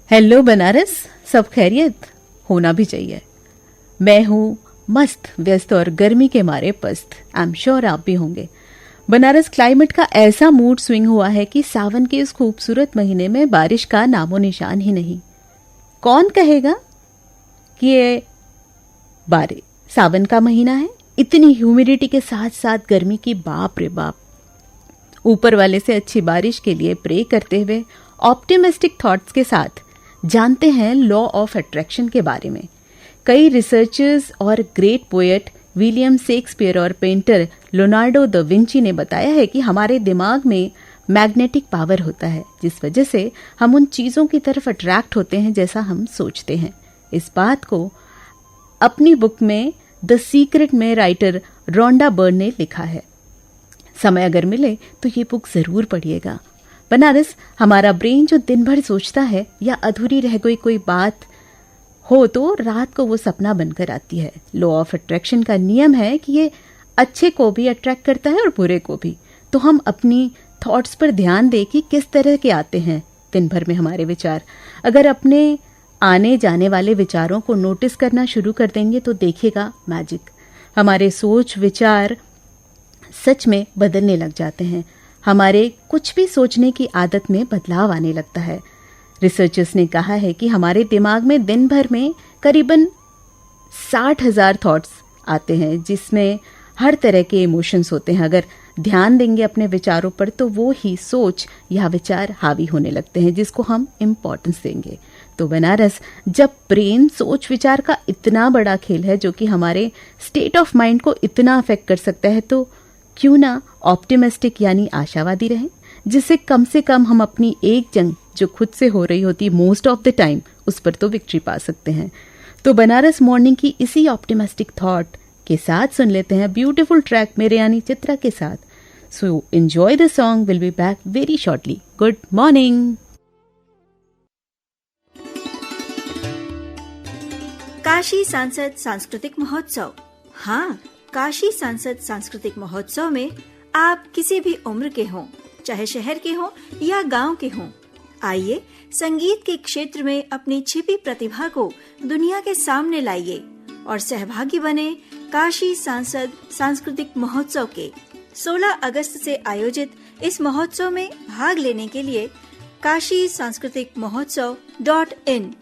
Hello Banaras, सब खैरियत होना भी चाहिए। मैं हूँ मस्त व्यस्त और गर्मी के मारे पस्त। आई एम श्योर आप भी होंगे। बनारस क्लाइमेट का ऐसा मूड स्विंग हुआ है कि सावन के इस खूबसूरत महीने में बारिश का नामो निशान ही नहीं। कौन कहेगा कि ये बारिश सावन का महीना है? इतनी ह्यूमिडिटी के साथ साथ गर्मी की, बाप रे बाप। ऊपर वाले से अच्छी बारिश के लिए प्रे करते हुए ऑप्टिमिस्टिक थॉट्स के साथ जानते हैं लॉ ऑफ अट्रैक्शन के बारे में। कई रिसर्चर्स और ग्रेट पोएट विलियम शेक्सपियर और पेंटर लियोनार्डो दा विंची ने बताया है कि हमारे दिमाग में मैग्नेटिक पावर होता है, जिस वजह से हम उन चीज़ों की तरफ अट्रैक्ट होते हैं जैसा हम सोचते हैं। इस बात को अपनी बुक में द सीक्रेट में राइटर रोंडा बर्न ने लिखा है। समय अगर मिले तो ये बुक जरूर पढ़िएगा। बनारस, हमारा ब्रेन जो दिन भर सोचता है या अधूरी रह गई कोई बात हो तो रात को वो सपना बनकर आती है। लॉ ऑफ अट्रैक्शन का नियम है कि ये अच्छे को भी अट्रैक्ट करता है और बुरे को भी। तो हम अपनी थॉट्स पर ध्यान दें कि किस तरह के आते हैं दिन भर में हमारे विचार। अगर अपने आने जाने वाले विचारों को नोटिस करना शुरू कर देंगे तो देखिएगा मैजिक। हमारे सोच विचार सच में बदलने लग जाते हैं। हमारे कुछ भी सोचने की आदत में बदलाव आने लगता है। रिसर्चर्स ने कहा है कि हमारे दिमाग में दिन भर में करीबन 60,000 थॉट्स आते हैं, जिसमें हर तरह के इमोशंस होते हैं। अगर ध्यान देंगे अपने विचारों पर तो वो ही सोच या विचार हावी होने लगते हैं, जिसको हम इम्पोर्टेंस देंगे। तो बनारस, जब ब्रेन सोच विचार का इतना बड़ा खेल है जो कि हमारे स्टेट ऑफ माइंड को इतना अफेक्ट कर सकता है, तो क्यों ना ऑप्टिमिस्टिक यानी आशावादी रहें, जिससे कम से कम हम अपनी एक जंग जो खुद से हो रही होती मोस्ट ऑफ द टाइम, उस पर तो विक्ट्री पा सकते हैं। तो बनारस मॉर्निंग की इसी ऑप्टिमिस्टिक थॉट के साथ सुन लेते हैं ब्यूटीफुल ट्रैक मेरे यानी चित्रा के साथ। So enjoy the song, will be back very shortly. Good morning. Kashi सांसद सांस्कृतिक महोत्सव। हाँ, काशी सांसद सांस्कृतिक महोत्सव में आप किसी भी उम्र के हों, चाहे शहर के हों या गांव के हों, आइए संगीत के क्षेत्र में अपनी छिपी प्रतिभा को दुनिया के सामने लाइए और सहभागी बने काशी सांसद सांस्कृतिक महोत्सव के। 16 अगस्त से आयोजित इस महोत्सव में भाग लेने के लिए काशी सांस्कृतिक महोत्सव.in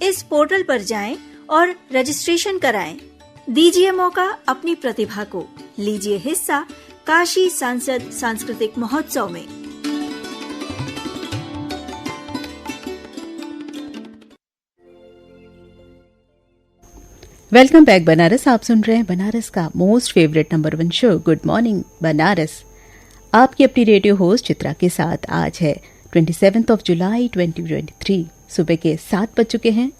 इस पोर्टल पर जाएं और रजिस्ट्रेशन कराएं। दीजिए मौका अपनी प्रतिभा को, लीजिए हिस्सा काशी सांसद सांस्कृतिक महोत्सव में। Welcome back Banaras. आप सुन रहे हैं बनारस का most favourite number 1 show good morning Banaras. आपकी अपनी रेडियो होस्ट चित्रा के साथ आज है 27 जुलाई 2023। सुबह के 7 बज चुके हैं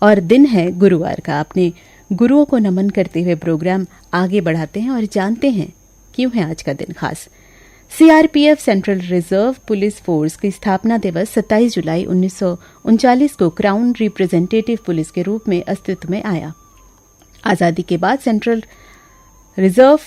और दिन है गुरुवार का। अपने गुरुओं को नमन करते हुए प्रोग्राम आगे बढ़ाते हैं और जानते हैं क्यों है आज का दिन खास। CRPF central reserve police force की स्थापना दिवस 27 जुलाई 1939 को क्राउन रिप्रेजेंटेटिव पुलिस के रूप में अस्तित्व में आया। आजादी के बाद सेंट्रल रिजर्व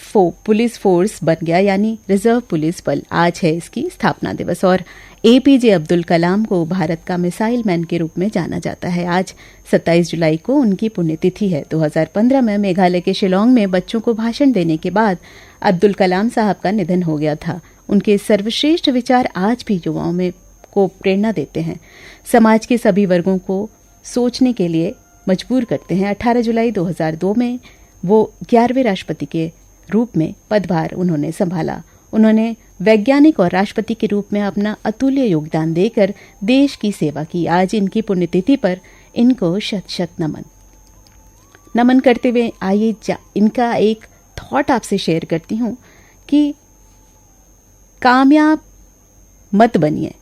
पुलिस फोर्स बन गया, यानी रिजर्व पुलिस बल। आज है इसकी स्थापना दिवस और एपीजे अब्दुल कलाम को भारत का मिसाइल मैन के रूप में जाना जाता है। आज 27 जुलाई को उनकी पुण्यतिथि है। 2015 में मेघालय के शिलोंग में बच्चों को भाषण देने के बाद अब्दुल कलाम साहब का निधन हो गया था। उनके सर्वश्रेष्ठ विचार आज भी युवाओं में को प्रेरणा देते हैं, समाज के सभी वर्गों को सोचने के लिए मजबूर करते हैं। 18 जुलाई 2002 में वो 11वें राष्ट्रपति के रूप में पदभार उन्होंने संभाला। उन्होंने वैज्ञानिक और राष्ट्रपति के रूप में अपना अतुल्य योगदान देकर देश की सेवा की। आज इनकी पुण्यतिथि पर इनको शत शत नमन करते हुए आइए इनका एक थॉट आपसे शेयर करती हूँ कि कामयाब मत बनिए।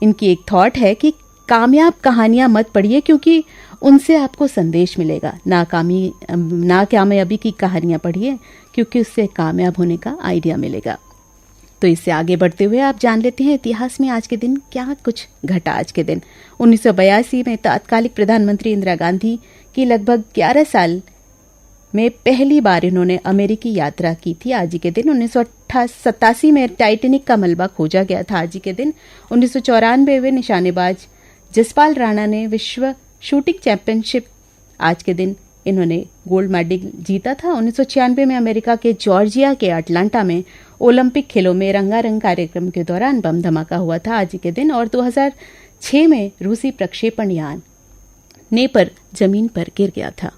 इनकी एक थॉट है कि कामयाब कहानियां मत पढ़िए, क्योंकि उनसे आपको संदेश मिलेगा। नाकामयाबी की कहानियां पढ़िए, क्योंकि उससे कामयाब होने का आइडिया मिलेगा। तो इससे आगे बढ़ते हुए आप जान लेते हैं इतिहास में आज के दिन क्या कुछ घटा। आज के दिन 1982 में तत्कालिक प्रधानमंत्री इंदिरा गांधी की लगभग 11 साल में पहली बार इन्होंने अमेरिकी यात्रा की थी। आज के दिन 1987 में टाइटैनिक का मलबा खोजा गया था आज ही के दिन। 1994 में निशानेबाज जसपाल राणा ने विश्व शूटिंग चैंपियनशिप आज के दिन इन्होंने गोल्ड मेडल जीता था। 1996 में अमेरिका के जॉर्जिया के अटलांटा में ओलंपिक खेलों में रंगारंग कार्यक्रम के दौरान बम धमाका हुआ था आज ही के दिन। और 2006 में रूसी प्रक्षेपण यान ने पर जमीन पर गिर गया था।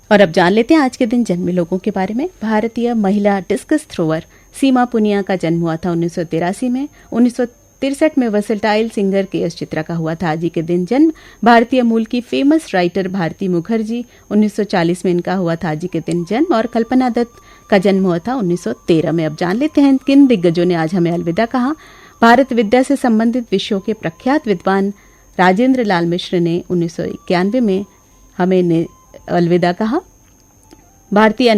और अब जान लेते हैं आज के दिन जन्मे लोगों के बारे में। भारतीय महिला डिस्कस थ्रोअर सीमा पुनिया का जन्म हुआ था 1983 में। 1963 में वर्सेटाइल सिंगर के.एस. चित्रा का हुआ था आज ही के दिन जन्म। भारतीय मूल की फेमस राइटर भारती मुखर्जी 1940 में इनका हुआ था आज ही के दिन जन्म। और कल्पना दत्त का जन्म हुआ था 1913 में। अब जान लेते हैं किन दिग्गजों ने आज हमें अलविदा कहा। भारत विद्या से संबंधित विषयों के प्रख्यात विद्वान राजेंद्र लाल मिश्र ने 1991 में हमें अलविदा कहा। भारतीय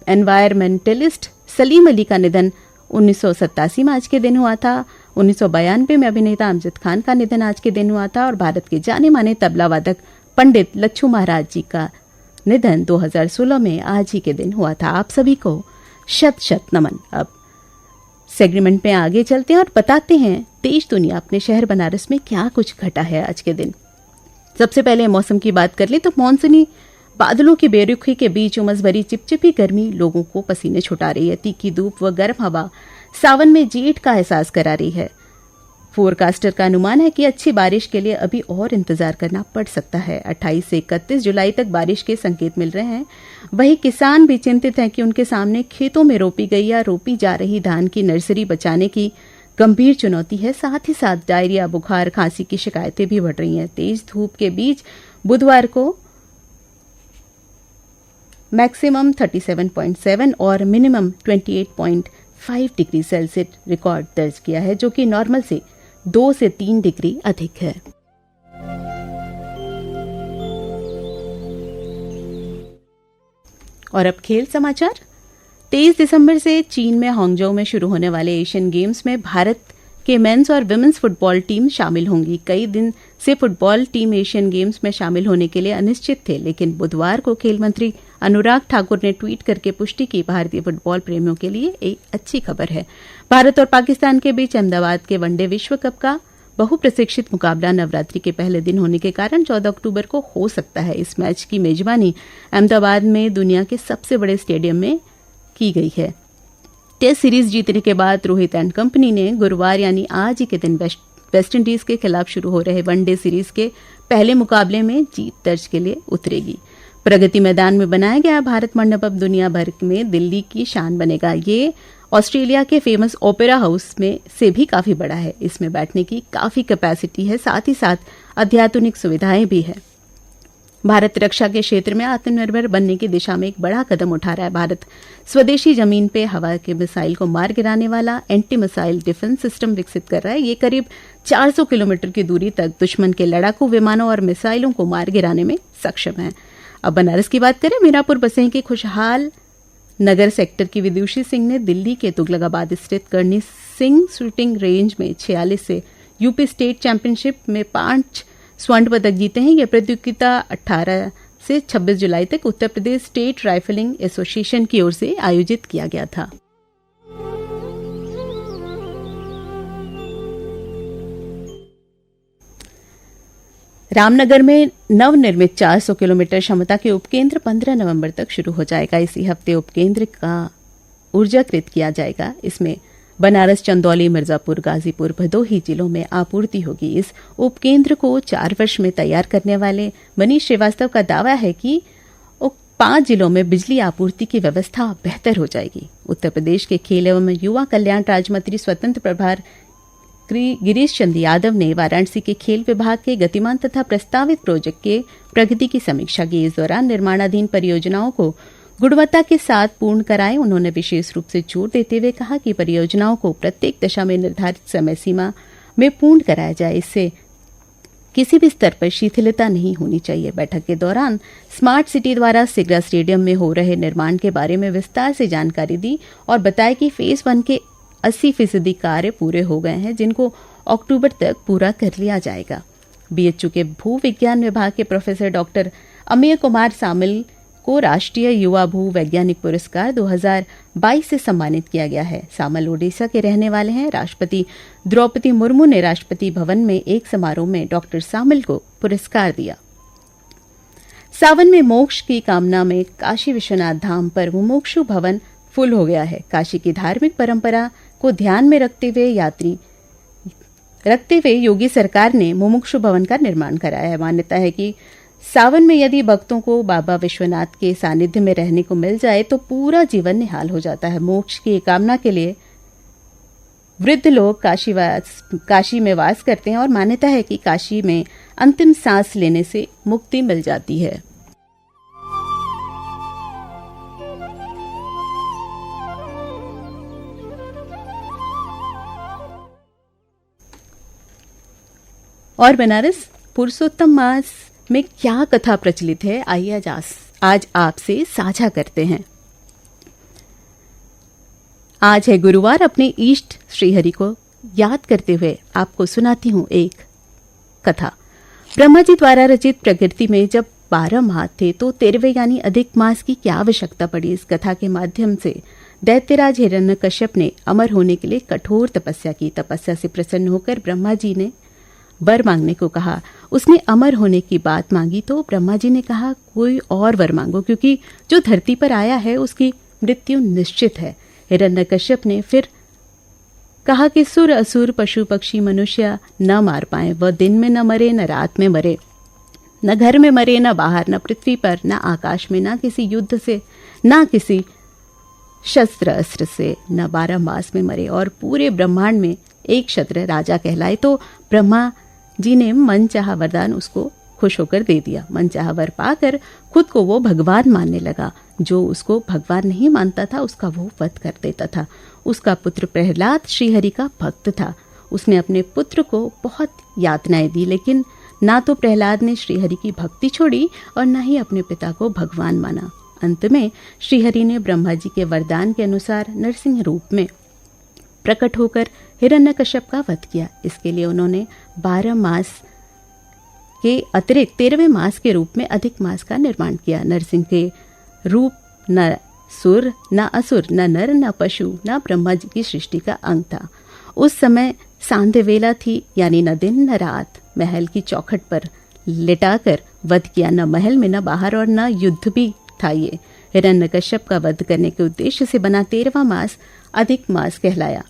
एनवायरमेंटलिस्ट सलीम अली का निधन 1987 में आज के दिन हुआ था। 1992 में अभिनेता अमजद खान का निधन आज के दिन हुआ था। और भारत के जाने माने तबला वादक पंडित लच्छू महाराज जी का निधन 2016 में आज ही के दिन हुआ था। आप सभी को शत शत नमन। अब सेगमेंट में आगे चलते हैं और बताते हैं देश दुनिया अपने शहर बनारस में क्या कुछ घटा है आज के दिन। सबसे पहले मौसम की बात कर ले तो मानसूनी बादलों की बेरुखी के बीच उमस भरी चिपचिपी गर्मी लोगों को पसीने छुटा रही है। तीखी धूप व गर्म हवा सावन में जेठ का एहसास करा रही है। फोरकास्टर का अनुमान है कि अच्छी बारिश के लिए अभी और इंतजार करना पड़ सकता है। 28 से 31 जुलाई तक बारिश के संकेत मिल रहे हैं। वहीं किसान भी चिंतित हैं कि उनके सामने खेतों में रोपी गई या रोपी जा रही धान की नर्सरी बचाने की गंभीर चुनौती है। साथ ही साथ डायरिया, बुखार, खांसी की शिकायतें भी बढ़ रही हैं। तेज धूप के बीच बुधवार को मैक्सिमम 37.7 और मिनिमम 28.5 डिग्री सेल्सियस रिकॉर्ड दर्ज किया है, जो कि नॉर्मल से 2 से 3 डिग्री अधिक है। और अब खेल समाचार। 23 दिसंबर से चीन में हांगझोउ में शुरू होने वाले एशियन गेम्स में भारत के मेंस और विमेंस फुटबॉल टीम शामिल होंगी। कई दिन से फुटबॉल टीम एशियन गेम्स में शामिल होने के लिए अनिश्चित थे, लेकिन बुधवार को खेल मंत्री अनुराग ठाकुर ने ट्वीट करके पुष्टि की। भारतीय फुटबॉल प्रेमियों के लिए एक अच्छी खबर है। भारत और पाकिस्तान के बीच अहमदाबाद के वनडे विश्व कप का बहुप्रतीक्षित मुकाबला नवरात्रि के पहले दिन होने के कारण 14 अक्टूबर को हो सकता है। इस मैच की मेजबानी अहमदाबाद में दुनिया के सबसे बड़े स्टेडियम में की गई है। टेस्ट सीरीज जीतने के बाद रोहित एंड कंपनी ने गुरुवार यानी आज ही के दिन वेस्टइंडीज के खिलाफ शुरू हो रहे वनडे सीरीज के पहले मुकाबले में जीत दर्ज के लिए उतरेगी। प्रगति मैदान में बनाया गया भारत मंडप अब दुनिया भर में दिल्ली की शान बनेगा। ये ऑस्ट्रेलिया के फेमस ओपेरा हाउस में से भी काफी बड़ा है। इसमें बैठने की काफी कैपेसिटी है, साथ ही साथ अत्याधुनिक सुविधाएं भी है। भारत रक्षा के क्षेत्र में आत्मनिर्भर बनने की दिशा में एक बड़ा कदम उठा रहा है। भारत स्वदेशी जमीन पे हवा के मिसाइल को मार गिराने वाला एंटी मिसाइल डिफेंस सिस्टम विकसित कर रहा है। ये करीब 400 किलोमीटर की दूरी तक दुश्मन के लड़ाकू विमानों और मिसाइलों को मार गिराने में सक्षम है। अब बनारस की बात करें। मीरापुर बसें के खुशहाल नगर सेक्टर की विदुषी सिंह ने दिल्ली के तुगलकाबाद स्थित करनी सिंह शूटिंग रेंज में 46 से यूपी स्टेट चैंपियनशिप में 5 स्वर्ण पदक जीते हैं। यह प्रतियोगिता 18 से 26 जुलाई तक Uttar Pradesh state rifling association की ओर से आयोजित किया गया था। रामनगर में नवनिर्मित 400 किलोमीटर क्षमता के उपकेंद्र 15 नवंबर तक शुरू हो जाएगा। इसी हफ्ते उपकेंद्र का ऊर्जाकृत किया जाएगा। इसमें बनारस, चंदौली, मिर्जापुर, गाजीपुर, भदोही जिलों में आपूर्ति होगी। इस उपकेंद्र को 4 वर्ष में तैयार करने वाले मनीष श्रीवास्तव का दावा है कि 5 जिलों में बिजली आपूर्ति की व्यवस्था बेहतर हो जाएगी। उत्तर प्रदेश के खेल एवं युवा कल्याण राज्य मंत्री स्वतंत्र प्रभार गिरीश चंद्र यादव ने वाराणसी के खेल विभाग के गतिमान तथा प्रस्तावित प्रोजेक्ट के प्रगति की समीक्षा की। इस दौरान निर्माणाधीन परियोजनाओं को गुणवत्ता के साथ पूर्ण कराएं। उन्होंने विशेष रूप से जोर देते हुए कहा कि परियोजनाओं को प्रत्येक दशा में निर्धारित समय सीमा में पूर्ण कराया जाए। इससे किसी भी स्तर पर शिथिलता नहीं होनी चाहिए। बैठक के दौरान स्मार्ट सिटी द्वारा सिगरा स्टेडियम में हो रहे निर्माण के बारे में विस्तार से जानकारी दी और बताया कि फेज 1 के 80% कार्य पूरे हो गए हैं, जिनको अक्टूबर तक पूरा कर लिया जाएगा। बीएचयू के भू विज्ञान विभाग के प्रोफेसर डॉक्टर अमेय कुमार सामिल को राष्ट्रीय युवा भू वैज्ञानिक पुरस्कार 2022 से सम्मानित किया गया है। सामल ओडिशा के रहने वाले हैं। राष्ट्रपति द्रौपदी मुर्मू ने राष्ट्रपति भवन में एक समारोह में डॉक्टर सामिल को पुरस्कार दिया। सावन में मोक्ष की कामना में काशी विश्वनाथ धाम पर मुमुक्षु भवन फुल हो गया है। काशी की धार्मिक परंपरा को ध्यान में रखते हुए योगी सरकार ने मुमुक्षु भवन का निर्माण कराया है। मान्यता है कि सावन में यदि भक्तों को बाबा विश्वनाथ के सानिध्य में रहने को मिल जाए तो पूरा जीवन निहाल हो जाता है। मोक्ष की कामना के लिए वृद्ध लोग काशी में वास करते हैं और मान्यता है कि काशी में अंतिम सांस लेने से मुक्ति मिल जाती है। और बनारस पुरुषोत्तम मास में क्या कथा प्रचलित है, आइए आज आपसे साझा करते हैं। आज है गुरुवार। अपने इष्ट श्रीहरि को याद करते हुए आपको सुनाती हूं एक कथा। ब्रह्मा जी द्वारा रचित प्रकृति में जब 12 माह थे तो 13वें यानी अधिक मास की क्या आवश्यकता पड़ी। इस कथा के माध्यम से दैत्यराज हिरण्यकश्यप ने अमर होने के लिए कठोर तपस्या की। तपस्या से प्रसन्न होकर ब्रह्मा जी ने वर मांगने को कहा। उसने अमर होने की बात मांगी तो ब्रह्मा जी ने कहा कोई और वर मांगो, क्योंकि जो धरती पर आया है उसकी मृत्यु निश्चित है। हिरण्यकश्यप ने फिर कहा कि सुर असुर पशु पक्षी मनुष्य न मार पाए। वह दिन में न मरे न रात में मरे, न घर में मरे न बाहर, न पृथ्वी पर न आकाश में, न किसी युद्ध से न किसी शस्त्र अस्त्र से, न 12 मास में मरे और पूरे ब्रह्मांड में एक क्षत्र राजा कहलाए। तो ब्रह्मा जी ने मन चाहा वरदान उसको खुश होकर दे दिया। मन चाहा वर पाकर खुद को वो भगवान मानने लगा। जो उसको भगवान नहीं मानता था उसका वो वध कर देता था। उसका पुत्र प्रहलाद श्रीहरि का भक्त था। उसने अपने पुत्र को बहुत यातनाएं दी, लेकिन ना तो प्रहलाद ने श्रीहरि की भक्ति छोड़ी और न ही अपने पिता को भगवान माना। अंत में श्रीहरि ने ब्रह्मा जी के वरदान के अनुसार नरसिंह रूप में प्रकट होकर हिरण्यकश्यप का वध किया। इसके लिए उन्होंने 12 मास के अतिरिक्त 13वें मास के रूप में अधिक मास का निर्माण किया। नरसिंह के रूप न सुर न असुर न नर न पशु न ब्रह्मा जी की सृष्टि का अंग था। उस समय सांध्य वेला थी, यानी न दिन न रात। महल की चौखट पर लिटाकर वध किया। न महल में न बाहर और न युद्ध भी था। ये हिरण्यकश्यप का वध करने के उद्देश्य से बना 13वां मास अधिक मास कहलाया।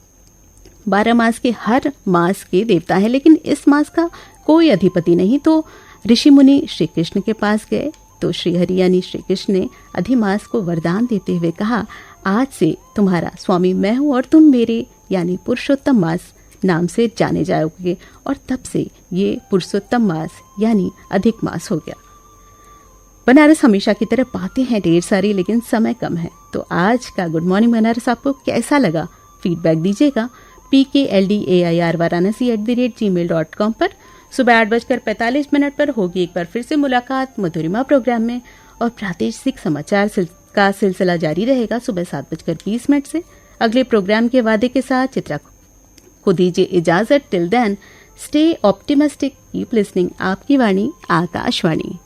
12 मास के हर मास के देवता हैं, लेकिन इस मास का कोई अधिपति नहीं। तो ऋषि मुनि श्री कृष्ण के पास गए तो श्रीहरि यानी श्री कृष्ण ने अधिमास को वरदान देते हुए कहा, आज से तुम्हारा स्वामी मैं हूं और तुम मेरे यानी पुरुषोत्तम मास नाम से जाने जाओगे। और तब से ये पुरुषोत्तम मास यानी अधिक मास हो गया। बनारस हमेशा की तरह बातें हैं ढेर सारी, लेकिन समय कम है। तो आज का गुड मॉर्निंग बनारस आपको कैसा लगा, फीडबैक दीजिएगा pkldAIR@gmail.com पर। सुबह 8:45 पर होगी एक बार फिर से मुलाकात मधुरिमा प्रोग्राम में और प्रादेशिक समाचार का सिलसिला जारी रहेगा सुबह 7:20 से। अगले प्रोग्राम के वादे के साथ चित्रा को दीजिए इजाजत। Till then stay optimistic, keep listening. आपकी वाणी आकाशवाणी।